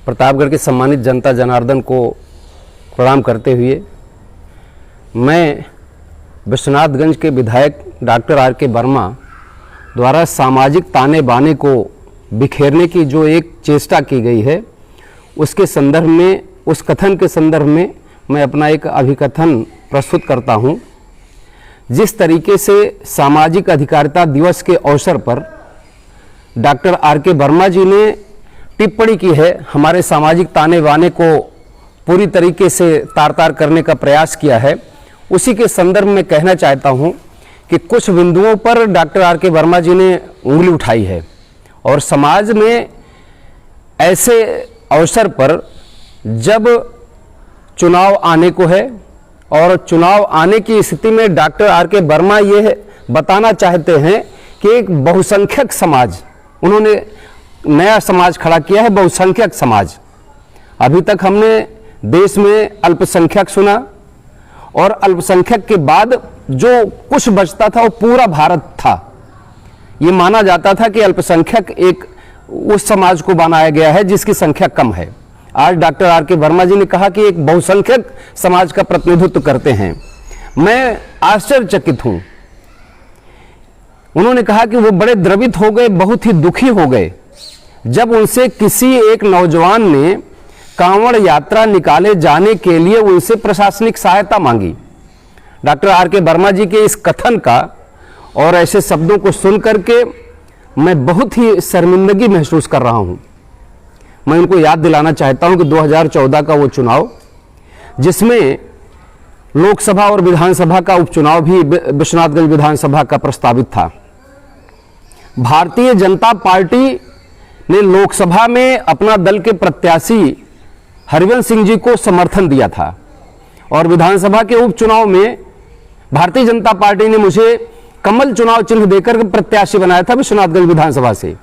प्रतापगढ़ के सम्मानित जनता जनार्दन को प्रणाम करते हुए मैं विश्वनाथगंज के विधायक डॉक्टर आर के वर्मा द्वारा सामाजिक ताने बाने को बिखेरने की जो एक चेष्टा की गई है उसके संदर्भ में, उस कथन के संदर्भ में मैं अपना एक अभिकथन प्रस्तुत करता हूं। जिस तरीके से सामाजिक अधिकारिता दिवस के अवसर पर डॉक्टर आर के वर्मा जी ने टिप्पणी की है, हमारे सामाजिक ताने बाने को पूरी तरीके से तार-तार करने का प्रयास किया है, उसी के संदर्भ में कहना चाहता हूं कि कुछ बिंदुओं पर डॉक्टर आर के वर्मा जी ने उंगली उठाई है और समाज में ऐसे अवसर पर जब चुनाव आने को है और चुनाव आने की स्थिति में डॉक्टर आर के वर्मा ये बताना चाहते हैं कि एक बहुसंख्यक समाज, उन्होंने नया समाज खड़ा किया है, बहुसंख्यक समाज। अभी तक हमने देश में अल्पसंख्यक सुना और अल्पसंख्यक के बाद जो कुछ बचता था वो पूरा भारत था। ये माना जाता था कि अल्पसंख्यक एक उस समाज को बनाया गया है जिसकी संख्या कम है। आज डॉक्टर आर के वर्मा जी ने कहा कि एक बहुसंख्यक समाज का प्रतिनिधित्व करते हैं। मैं आश्चर्यचकित हूं। उन्होंने कहा कि वो बड़े द्रवित हो गए, बहुत ही दुखी हो गए जब उनसे किसी एक नौजवान ने कांवड़ यात्रा निकाले जाने के लिए उनसे प्रशासनिक सहायता मांगी। डॉक्टर आर के वर्मा जी के इस कथन का और ऐसे शब्दों को सुन करके मैं बहुत ही शर्मिंदगी महसूस कर रहा हूं। मैं उनको याद दिलाना चाहता हूं कि 2014 का वो चुनाव जिसमें लोकसभा और विधानसभा का उपचुनाव भी विश्वनाथगंज विधानसभा का प्रस्तावित था। भारतीय जनता पार्टी ने लोकसभा में अपना दल के प्रत्याशी हरिवंश सिंह जी को समर्थन दिया था और विधानसभा के उपचुनाव में भारतीय जनता पार्टी ने मुझे कमल चुनाव चिन्ह देकर प्रत्याशी बनाया था विश्वनाथगंज विधानसभा से।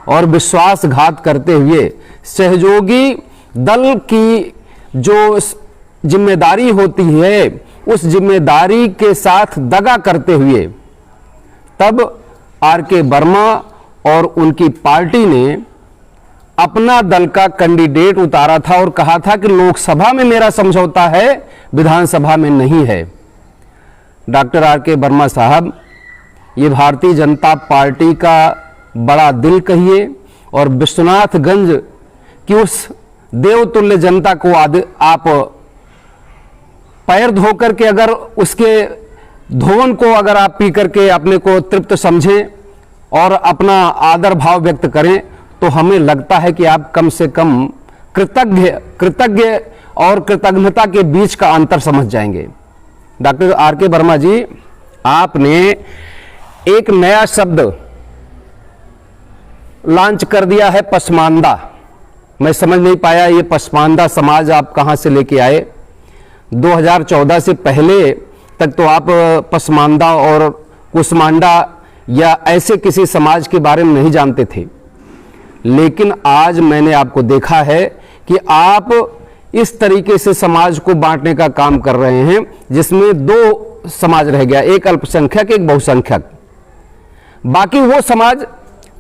और विश्वासघात करते हुए सहयोगी दल की जो जिम्मेदारी होती है उस जिम्मेदारी के साथ दगा करते हुए तब आर के वर्मा और उनकी पार्टी ने अपना दल का कैंडिडेट उतारा था और कहा था कि लोकसभा में मेरा समझौता है, विधानसभा में नहीं है। डॉक्टर आर के वर्मा साहब, ये भारतीय जनता पार्टी का बड़ा दिल कहिए और विश्वनाथगंज की उस देवतुल्य जनता को आप पैर धो करके अगर उसके धोवन को अगर आप पी करके अपने को तृप्त समझें और अपना आदर भाव व्यक्त करें तो हमें लगता है कि आप कम से कम कृतज्ञ और कृतज्ञता के बीच का अंतर समझ जाएंगे। डॉक्टर आर के वर्मा जी, आपने एक नया शब्द लॉन्च कर दिया है, पसमानदा। मैं समझ नहीं पाया ये पसमानदा समाज आप कहां से लेके आए। 2014 से पहले तक तो आप पसमानदा और कुसमांडा या ऐसे किसी समाज के बारे में नहीं जानते थे, लेकिन आज मैंने आपको देखा है कि आप इस तरीके से समाज को बांटने का काम कर रहे हैं जिसमें दो समाज रह गया, एक अल्पसंख्यक, एक बहुसंख्यक। बाकी वो समाज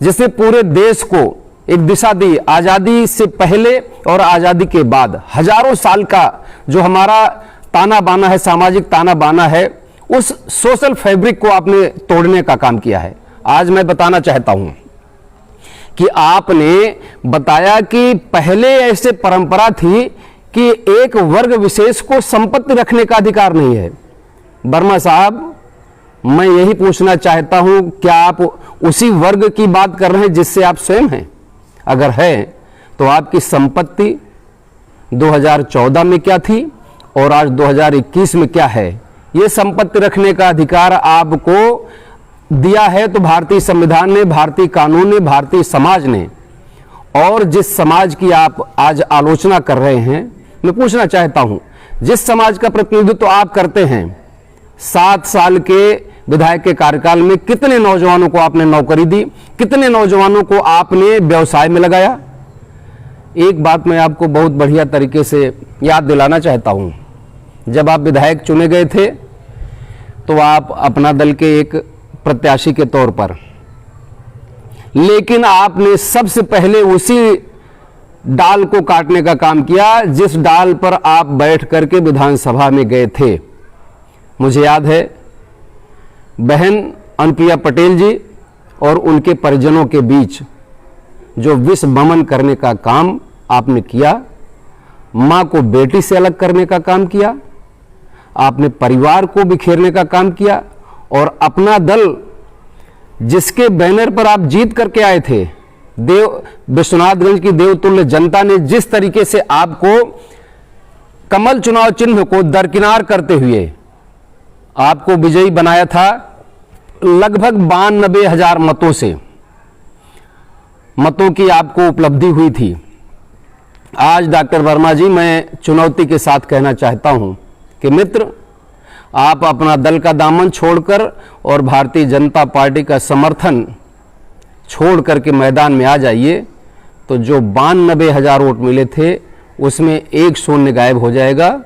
जिसने पूरे देश को एक दिशा दी, आजादी से पहले और आजादी के बाद हजारों साल का जो हमारा ताना बाना है, सामाजिक ताना बाना है, उस सोशल फैब्रिक को आपने तोड़ने का काम किया है। आज मैं बताना चाहता हूं कि आपने बताया कि पहले ऐसे परंपरा थी कि एक वर्ग विशेष को संपत्ति रखने का अधिकार नहीं है। वर्मा साहब, मैं यही पूछना चाहता हूं, क्या आप उसी वर्ग की बात कर रहे हैं जिससे आप स्वयं हैं? अगर है तो आपकी संपत्ति 2014 में क्या थी और आज 2021 में क्या है? यह संपत्ति रखने का अधिकार आपको दिया है तो भारतीय संविधान ने, भारतीय कानून ने, भारतीय समाज ने। और जिस समाज की आप आज आलोचना कर रहे हैं, मैं पूछना चाहता हूं, जिस समाज का प्रतिनिधित्व आप करते हैं, 7 साल के विधायक के कार्यकाल में कितने नौजवानों को आपने नौकरी दी, कितने नौजवानों को आपने व्यवसाय में लगाया? एक बात मैं आपको बहुत बढ़िया तरीके से याद दिलाना चाहता हूं। जब आप विधायक चुने गए थे तो आप अपना दल के एक प्रत्याशी के तौर पर, लेकिन आपने सबसे पहले उसी डाल को काटने का काम किया, जिस डाल पर आप बैठ करके विधानसभा में गए थे। मुझे याद है बहन अनुप्रिया पटेल जी और उनके परिजनों के बीच जो विष वमन करने का काम आपने किया, मां को बेटी से अलग करने का काम किया, आपने परिवार को बिखेरने का काम किया, और अपना दल जिसके बैनर पर आप जीत करके आए थे, विश्वनाथगंज की देवतुल्य जनता ने जिस तरीके से आपको कमल चुनाव चिन्ह को दरकिनार करते हुए आपको विजयी बनाया था, लगभग 92,000 मतों की आपको उपलब्धि हुई थी। आज डॉक्टर वर्मा जी, मैं चुनौती के साथ कहना चाहता हूं कि मित्र, आप अपना दल का दामन छोड़कर और भारतीय जनता पार्टी का समर्थन छोड़ करके मैदान में आ जाइए, तो जो 92,000 वोट मिले थे उसमें एक शून्य गायब हो जाएगा।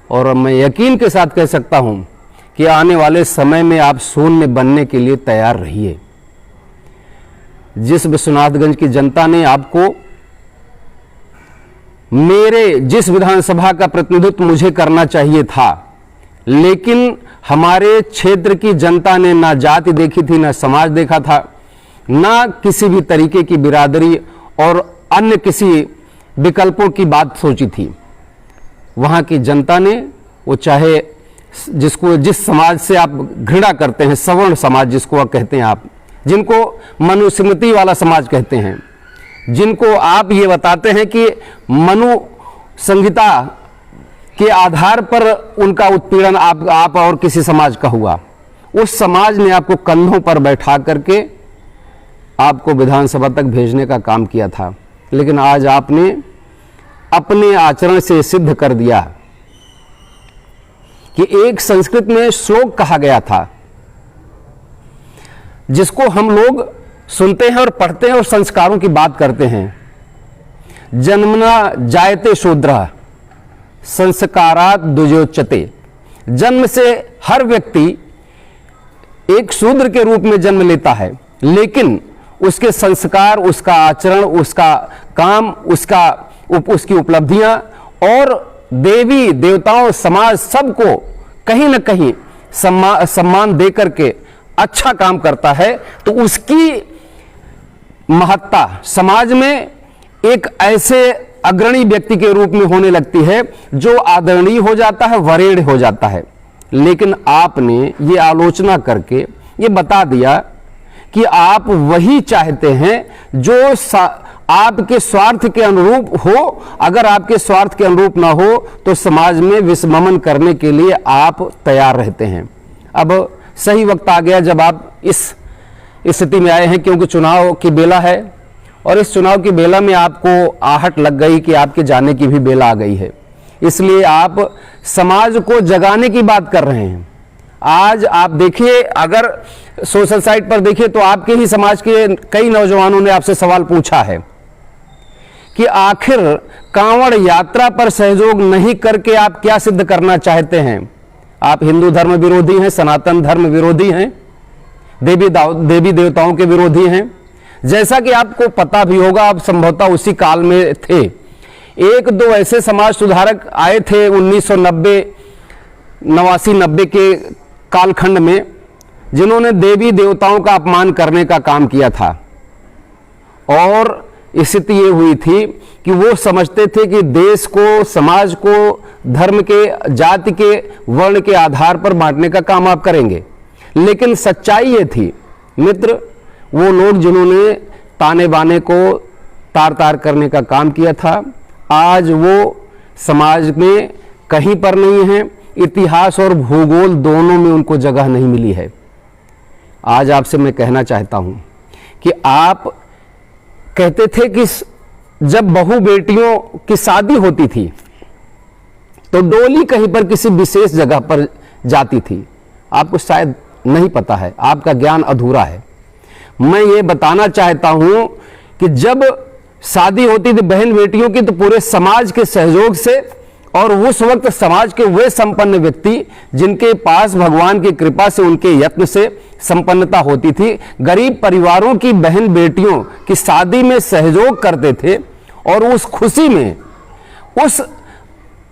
और मैं यकीन के साथ कह सकता हूं कि आने वाले समय में आप शून्य बनने के लिए तैयार रहिए। जिस विश्वनाथगंज की जनता ने आपको, मेरे जिस विधानसभा का प्रतिनिधित्व मुझे करना चाहिए था, लेकिन हमारे क्षेत्र की जनता ने ना जाति देखी थी, ना समाज देखा था, ना किसी भी तरीके की बिरादरी और अन्य किसी विकल्पों की बात सोची थी। वहां की जनता ने, वो चाहे जिस समाज से आप घृणा करते हैं, सवर्ण समाज जिसको आप कहते हैं, आप जिनको मनुस्मृति वाला समाज कहते हैं, जिनको आप ये बताते हैं कि मनु संहिता के आधार पर उनका उत्पीड़न आप और किसी समाज का हुआ, उस समाज ने आपको कंधों पर बैठा करके आपको विधानसभा तक भेजने का काम किया था। लेकिन आज आपने अपने आचरण से सिद्ध कर दिया कि एक संस्कृत में श्लोक कहा गया था, जिसको हम लोग सुनते हैं और पढ़ते हैं और संस्कारों की बात करते हैं। जन्मना जायते शूद्रः संस्कारात् द्विजोच्यते। जन्म से हर व्यक्ति एक शूद्र के रूप में जन्म लेता है, लेकिन उसके संस्कार, उसका आचरण, उसका काम, उसकी उपलब्धियां और देवी देवताओं, समाज, सबको कहीं ना कहीं सम्मान दे करके अच्छा काम करता है, तो उसकी महत्ता समाज में एक ऐसे अग्रणी व्यक्ति के रूप में होने लगती है जो आदरणीय हो जाता है, वरेण्य हो जाता है। लेकिन आपने ये आलोचना करके ये बता दिया कि आप वही चाहते हैं जो आपके स्वार्थ के अनुरूप हो। अगर आपके स्वार्थ के अनुरूप ना हो तो समाज में विषमन करने के लिए आप तैयार रहते हैं। अब सही वक्त आ गया जब आप इस स्थिति में आए हैं, क्योंकि चुनाव की बेला है और इस चुनाव की बेला में आपको आहट लग गई कि आपके जाने की भी बेला आ गई है। इसलिए आप समाज को जगाने की बात कर रहे हैं। आज आप देखिए, अगर सोशल साइट पर देखिए तो आपके ही समाज के कई नौजवानों ने आपसे सवाल पूछा है कि आखिर कांवड़ यात्रा पर सहयोग नहीं करके आप क्या सिद्ध करना चाहते हैं। आप हिंदू धर्म विरोधी हैं, सनातन धर्म विरोधी हैं, देवी देवताओं के विरोधी हैं। जैसा कि आपको पता भी होगा, आप संभवतः उसी काल में थे। एक दो ऐसे समाज सुधारक आए थे 1989-90 के कालखंड में, जिन्होंने देवी देवताओं का अपमान करने का काम किया था। और स्थिति ये हुई थी कि वो समझते थे कि देश को, समाज को धर्म के, जाति के, वर्ण के आधार पर बांटने का काम आप करेंगे। लेकिन सच्चाई ये थी मित्र, वो लोग जिन्होंने ताने बाने को तार तार करने का काम किया था, आज वो समाज में कहीं पर नहीं है। इतिहास और भूगोल दोनों में उनको जगह नहीं मिली है। आज आपसे मैं कहना चाहता हूं कि आप कहते थे कि जब बहू बेटियों की शादी होती थी तो डोली कहीं पर किसी विशेष जगह पर जाती थी। आपको शायद नहीं पता है, आपका ज्ञान अधूरा है। मैं ये बताना चाहता हूं कि जब शादी होती थी बहन बेटियों की तो पूरे समाज के सहयोग से, और उस वक्त समाज के वे संपन्न व्यक्ति जिनके पास भगवान की कृपा से, उनके यत्न से संपन्नता होती थी, गरीब परिवारों की बहन बेटियों की शादी में सहयोग करते थे और उस खुशी में, उस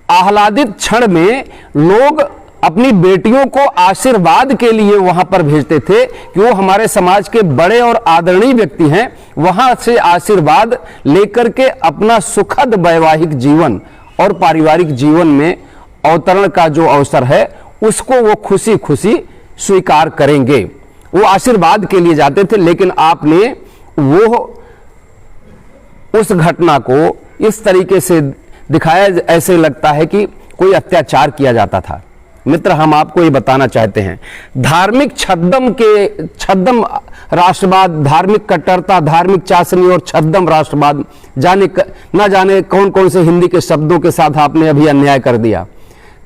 आह्लादित क्षण में लोग अपनी बेटियों को आशीर्वाद के लिए वहां पर भेजते थे कि वो हमारे समाज के बड़े और आदरणीय व्यक्ति हैं, वहां से आशीर्वाद लेकर के अपना सुखद वैवाहिक जीवन और पारिवारिक जीवन में अवतरण का जो अवसर है उसको वो खुशी खुशी स्वीकार करेंगे। वो आशीर्वाद के लिए जाते थे, लेकिन आपने वो उस घटना को इस तरीके से दिखाया ऐसे लगता है कि कोई अत्याचार किया जाता था। मित्र, हम आपको ये बताना चाहते हैं, धार्मिक छद्म राष्ट्रवाद, धार्मिक कट्टरता, धार्मिक चाशनी और छद्म राष्ट्रवाद, ना जाने कौन कौन से हिंदी के शब्दों के साथ आपने अभी अन्याय कर दिया।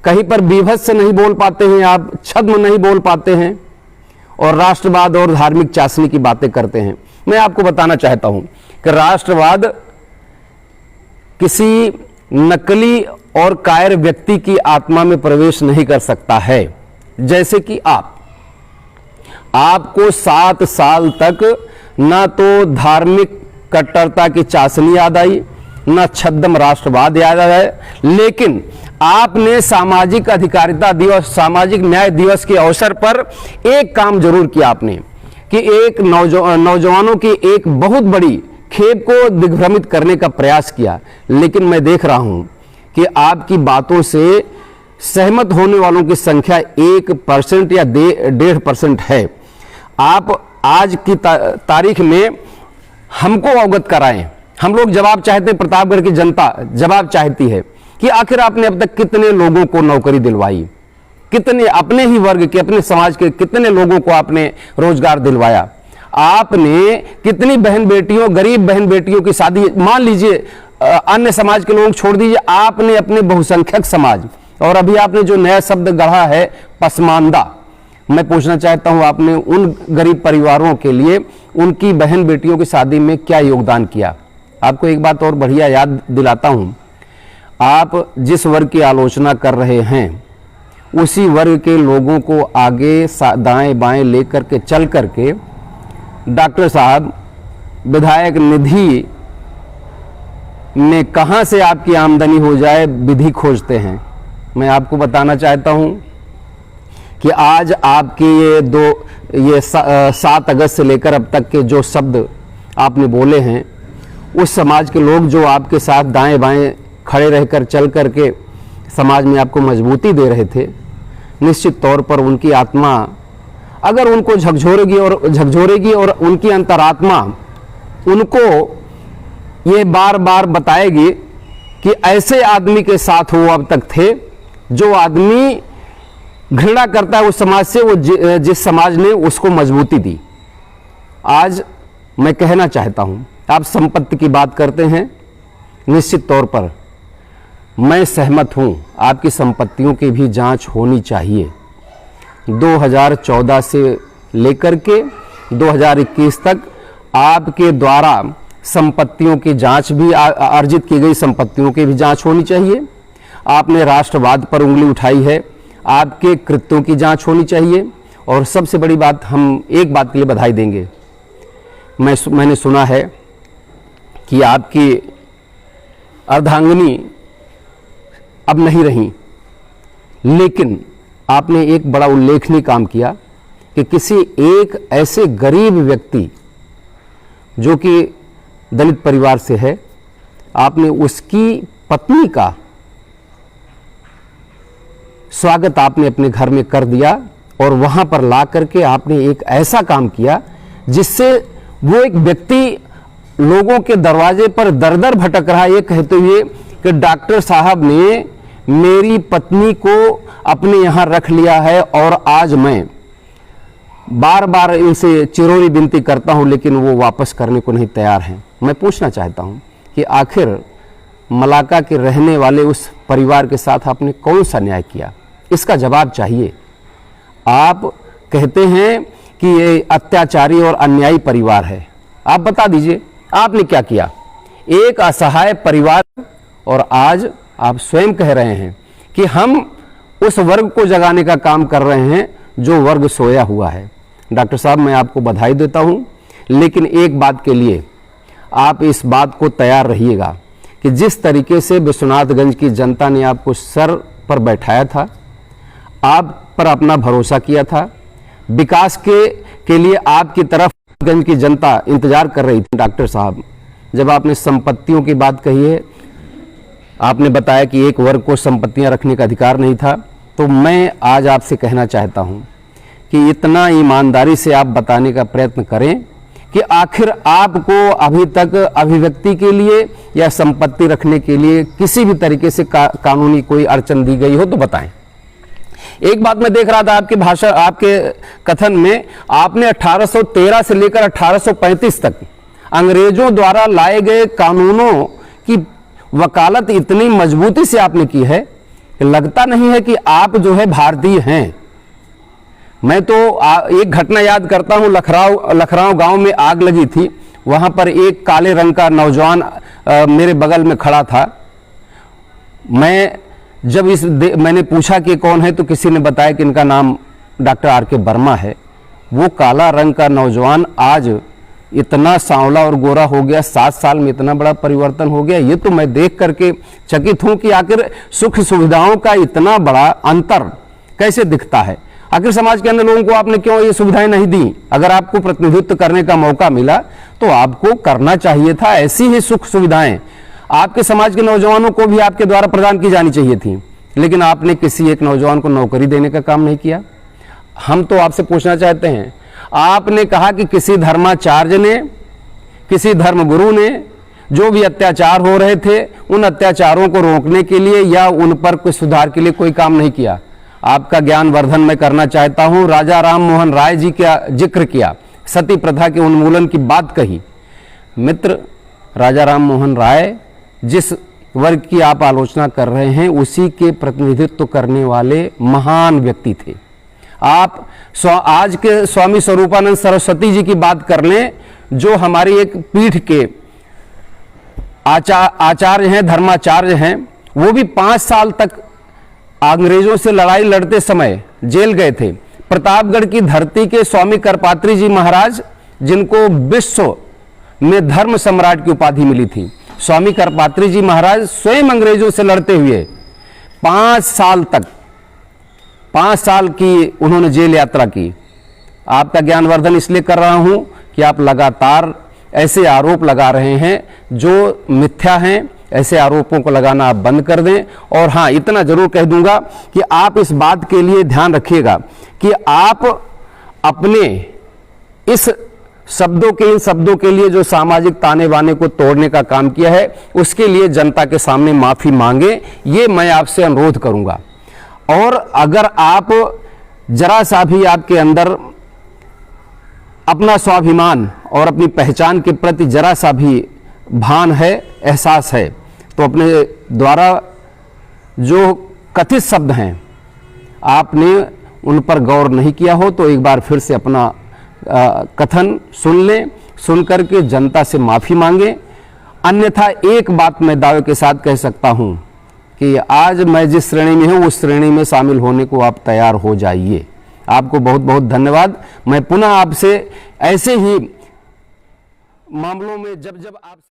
कहीं पर विभत्स से नहीं बोल पाते हैं आप, छद्म नहीं बोल पाते हैं और राष्ट्रवाद और धार्मिक चाशनी की बातें करते हैं। मैं आपको बताना चाहता हूं कि राष्ट्रवाद किसी नकली और कायर व्यक्ति की आत्मा में प्रवेश नहीं कर सकता है। जैसे कि आपको 7 साल तक ना तो धार्मिक कट्टरता की चाशनी याद आई, ना छद्म राष्ट्रवाद याद आया, लेकिन आपने सामाजिक अधिकारिता दिवस, सामाजिक न्याय दिवस के अवसर पर एक काम जरूर किया आपने कि एक नौजवानों की एक बहुत बड़ी खेप को दिग्भ्रमित करने का प्रयास किया। लेकिन मैं देख रहा हूं कि आपकी बातों से सहमत होने वालों की संख्या 1% या 1.5% है। आप आज की तारीख में हमको अवगत कराएं। हम लोग जवाब चाहते हैं, प्रतापगढ़ की जनता जवाब चाहती है कि आखिर आपने अब तक कितने लोगों को नौकरी दिलवाई, कितने अपने ही वर्ग के, अपने समाज के कितने लोगों को आपने रोजगार दिलवाया, आपने कितनी बहन बेटियों, गरीब बहन बेटियों की शादी, मान लीजिए अन्य समाज के लोग छोड़ दीजिए, आपने अपने बहुसंख्यक समाज, और अभी आपने जो नया शब्द गढ़ा है पसमानदा, मैं पूछना चाहता हूं आपने उन गरीब परिवारों के लिए उनकी बहन बेटियों की शादी में क्या योगदान किया। आपको एक बात और बढ़िया याद दिलाता हूं, आप जिस वर्ग की आलोचना कर रहे हैं उसी वर्ग के लोगों को आगे दाएं बाएं लेकर के चल करके डॉक्टर साहब विधायक निधि में कहां से आपकी आमदनी हो जाए विधि खोजते हैं। मैं आपको बताना चाहता हूं कि आज आपके ये 7 अगस्त से लेकर अब तक के जो शब्द आपने बोले हैं, उस समाज के लोग जो आपके साथ दाएं बाएं खड़े रहकर चल करके समाज में आपको मजबूती दे रहे थे, निश्चित तौर पर उनकी आत्मा अगर उनको झकझोरेगी और उनकी अंतरात्मा उनको ये बार बार बताएगी कि ऐसे आदमी के साथ वो अब तक थे जो आदमी घृणा करता है उस समाज से, वो जिस समाज ने उसको मजबूती दी। आज मैं कहना चाहता हूं, आप संपत्ति की बात करते हैं, निश्चित तौर पर मैं सहमत हूं, आपकी संपत्तियों की भी जांच होनी चाहिए। 2014 से लेकर के 2021 तक आपके द्वारा संपत्तियों की जांच भी, अर्जित की गई संपत्तियों की भी जांच होनी चाहिए। आपने राष्ट्रवाद पर उंगली उठाई है, आपके कृत्यों की जांच होनी चाहिए। और सबसे बड़ी बात, हम एक बात के लिए बधाई देंगे, मैंने सुना है कि आपकी अर्धांगिनी अब नहीं रही, लेकिन आपने एक बड़ा उल्लेखनीय काम किया कि किसी एक ऐसे गरीब व्यक्ति जो कि दलित परिवार से है, आपने उसकी पत्नी का स्वागत आपने अपने घर में कर दिया और वहां पर ला करके आपने एक ऐसा काम किया जिससे वो एक व्यक्ति लोगों के दरवाजे पर दर दर भटक रहा है ये कहते हुए कि डॉक्टर साहब ने मेरी पत्नी को अपने यहां रख लिया है और आज मैं बार बार इनसे चिरोरी विनती करता हूं लेकिन वो वापस करने को नहीं तैयार हैं। मैं पूछना चाहता हूं कि आखिर मलाका के रहने वाले उस परिवार के साथ आपने कौन सा न्याय किया, इसका जवाब चाहिए। आप कहते हैं कि ये अत्याचारी और अन्यायी परिवार है, आप बता दीजिए आपने क्या किया। एक असहाय परिवार, और आज आप स्वयं कह रहे हैं कि हम उस वर्ग को जगाने का काम कर रहे हैं जो वर्ग सोया हुआ है। डॉक्टर साहब, मैं आपको बधाई देता हूं, लेकिन एक बात के लिए आप इस बात को तैयार रहिएगा कि जिस तरीके से विश्वनाथगंज की जनता ने आपको सर पर बैठाया था, आप पर अपना भरोसा किया था, विकास के लिए आपकी तरफ गंज की जनता इंतजार कर रही थी। डॉक्टर साहब, जब आपने संपत्तियों की बात कही है, आपने बताया कि एक वर्ग को संपत्तियां रखने का अधिकार नहीं था, तो मैं आज आपसे कहना चाहता हूं कि इतना ईमानदारी से आप बताने का प्रयत्न करें कि आखिर आपको अभी तक अभिव्यक्ति के लिए या संपत्ति रखने के लिए किसी भी तरीके से कानूनी कोई अड़चन दी गई हो तो बताएं। एक बात मैं देख रहा था आपकी भाषा, आपके कथन में, आपने 1813 से लेकर 1835 तक अंग्रेजों द्वारा लाए गए कानूनों की वकालत इतनी मजबूती से आपने की है कि लगता नहीं है कि आप जो है भारतीय हैं। मैं तो एक घटना याद करता हूं, लखराव गांव में आग लगी थी, वहां पर एक काले रंग का नौजवान मेरे बगल में खड़ा था। जब मैंने पूछा कि कौन है, तो किसी ने बताया कि इनका नाम डॉक्टर आर के वर्मा है। वो काला रंग का नौजवान आज इतना सांवला और गोरा हो गया, 7 साल में इतना बड़ा परिवर्तन हो गया। ये तो मैं देख करके चकित हूं कि आखिर सुख सुविधाओं का इतना बड़ा अंतर कैसे दिखता है। आखिर समाज के अन्य लोगों को आपने क्यों ये सुविधाएं नहीं दी? अगर आपको प्रतिनिधित्व करने का मौका मिला तो आपको करना चाहिए था। ऐसी ही सुख सुविधाएं आपके समाज के नौजवानों को भी आपके द्वारा प्रदान की जानी चाहिए थी, लेकिन आपने किसी एक नौजवान को नौकरी देने का काम नहीं किया। हम तो आपसे पूछना चाहते हैं, आपने कहा कि किसी धर्माचार्य ने, किसी धर्मगुरु ने जो भी अत्याचार हो रहे थे उन अत्याचारों को रोकने के लिए या उन पर कुछ सुधार के लिए कोई काम नहीं किया। आपका ज्ञानवर्धन मैं करना चाहता हूं। राजा राम मोहन राय जी का जिक्र किया, सती प्रथा के उन्मूलन की बात कही। मित्र, राजा राम मोहन राय जिस वर्ग की आप आलोचना कर रहे हैं उसी के प्रतिनिधित्व करने वाले महान व्यक्ति थे। आप आज के स्वामी स्वरूपानंद सरस्वती जी की बात कर लें, जो हमारी एक पीठ के आचार्य हैं, धर्माचार्य हैं, वो भी 5 साल तक अंग्रेजों से लड़ाई लड़ते समय जेल गए थे। प्रतापगढ़ की धरती के स्वामी करपात्री जी महाराज, जिनको विश्व में धर्म सम्राट की उपाधि मिली थी, स्वामी करपात्री जी महाराज स्वयं अंग्रेजों से लड़ते हुए 5 साल तक, 5 साल की उन्होंने जेल यात्रा की। आपका ज्ञानवर्धन इसलिए कर रहा हूं कि आप लगातार ऐसे आरोप लगा रहे हैं जो मिथ्या हैं। ऐसे आरोपों को लगाना आप बंद कर दें। और हाँ, इतना जरूर कह दूंगा कि आप इस बात के लिए ध्यान रखिएगा कि आप अपने इस इन शब्दों के लिए जो सामाजिक ताने बाने को तोड़ने का काम किया है, उसके लिए जनता के सामने माफी मांगे, ये मैं आपसे अनुरोध करूंगा। और अगर आप जरा सा भी आपके अंदर अपना स्वाभिमान और अपनी पहचान के प्रति जरा सा भी भान है, एहसास है, तो अपने द्वारा जो कथित शब्द हैं आपने उन पर गौर नहीं किया हो तो एक बार फिर से अपना कथन सुन लें, सुन करके जनता से माफी मांगे। अन्यथा एक बात मैं दावे के साथ कह सकता हूं कि आज मैं जिस श्रेणी में हूं उस श्रेणी में शामिल होने को आप तैयार हो जाइए। आपको बहुत बहुत धन्यवाद। मैं पुनः आपसे ऐसे ही मामलों में जब आप